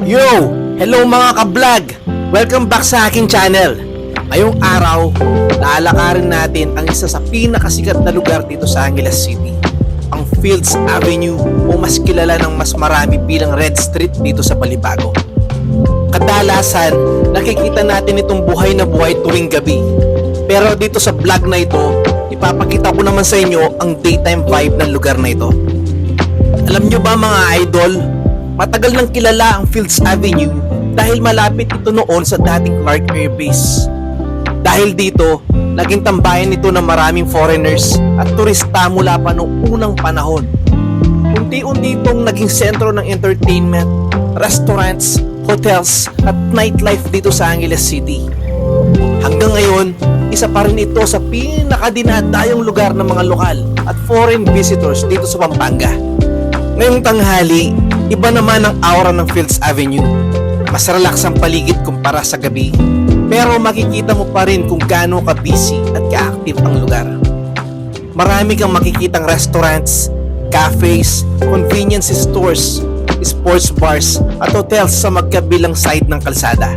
Yo! Hello mga ka-vlog! Welcome back sa aking channel. Ngayong araw, lalakarin natin ang isa sa pinakasikat na lugar dito sa Angeles City, ang Fields Avenue o mas kilala ng mas marami bilang Red Street dito sa Balibago. Kadalasan, nakikita natin itong buhay na buhay tuwing gabi. Pero dito sa vlog na ito, ipapakita ko naman sa inyo ang daytime vibe ng lugar na ito. Alam nyo ba mga idol, matagal nang kilala ang Fields Avenue dahil malapit ito noon sa dating Clark Air Base. Dahil dito, naging tambayan ito ng maraming foreigners at turista mula pa noong unang panahon. Unti-unti itong naging sentro ng entertainment, restaurants, hotels at nightlife dito sa Angeles City. Hanggang ngayon, isa pa rin ito sa pinakadinadayong lugar ng mga lokal at foreign visitors dito sa Pampanga. Ngayong tanghali, iba naman ang aura ng Fields Avenue. Mas relax ang paligid kumpara sa gabi, pero makikita mo pa rin kung gaano ka-busy at ka-active ang lugar. Marami kang makikitang restaurants, cafes, convenience stores, sports bars at hotels sa magkabilang side ng kalsada.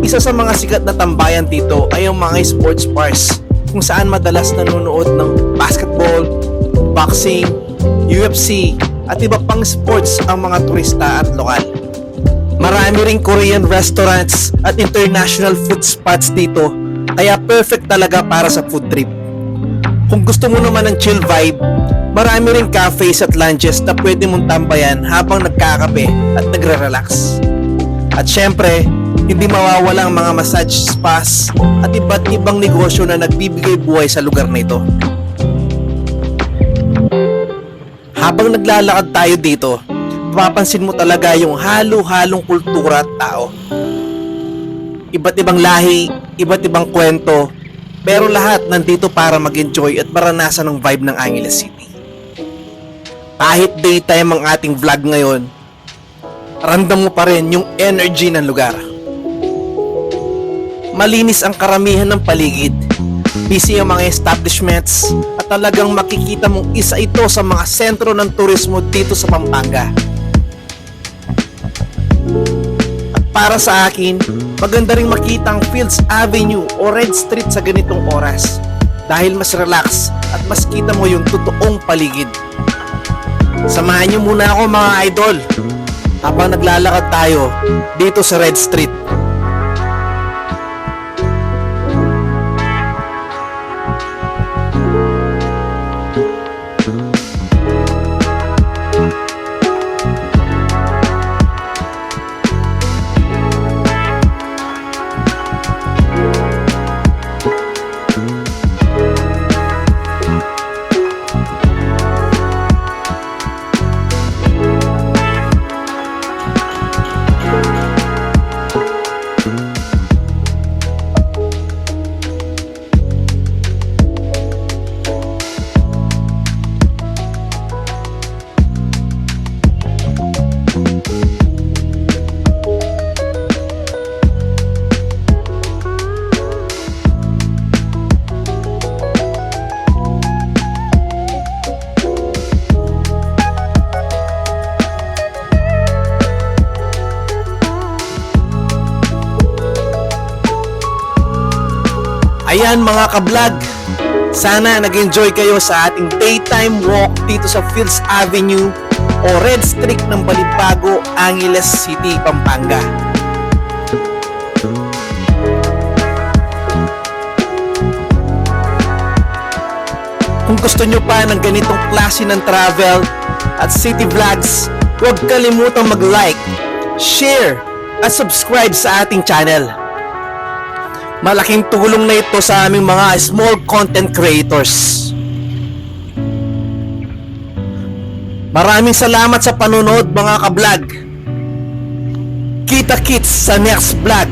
Isa sa mga sikat na tambayan dito ay ang mga sports bars kung saan madalas nanonood ng basketball, boxing, UFC at iba pang sports ang mga turista at lokal. Marami ring Korean restaurants at international food spots dito, kaya perfect talaga para sa food trip. Kung gusto mo naman ng chill vibe, marami ring cafes at lounges na pwede mong tambayan habang nagkakape at nagre-relax. At syempre, hindi mawawala ang mga massage spas at iba't ibang negosyo na nagbibigay buhay sa lugar na ito. Habang naglalakad tayo dito, mapapansin mo talaga yung halo-halong kultura at tao. Iba't ibang lahi, iba't ibang kwento, pero lahat nandito para mag-enjoy at maranasan ng vibe ng Angeles City. Kahit daytime ang ating vlog ngayon, ramdam mo pa rin yung energy ng lugar. Malinis ang karamihan ng paligid, busy ang mga establishments at talagang makikita mong isa ito sa mga sentro ng turismo dito sa Pampanga. At para sa akin, maganda ring makita ang Fields Avenue o Red Street sa ganitong oras dahil mas relax at mas kita mo yung totoong paligid. Samahan niyo muna ako mga idol habang naglalakad tayo dito sa Red Street. Ayan mga ka-vlog, sana nag-enjoy kayo sa ating daytime walk dito sa Fields Avenue o Red Street ng Balibago, Angeles City, Pampanga. Kung gusto nyo pa ng ganitong klase ng travel at city vlogs, huwag kalimutang mag-like, share at subscribe sa ating channel. Malaking tulong na ito sa aming mga small content creators. Maraming salamat sa panonood mga ka-vlog. Kita-kits sa next vlog.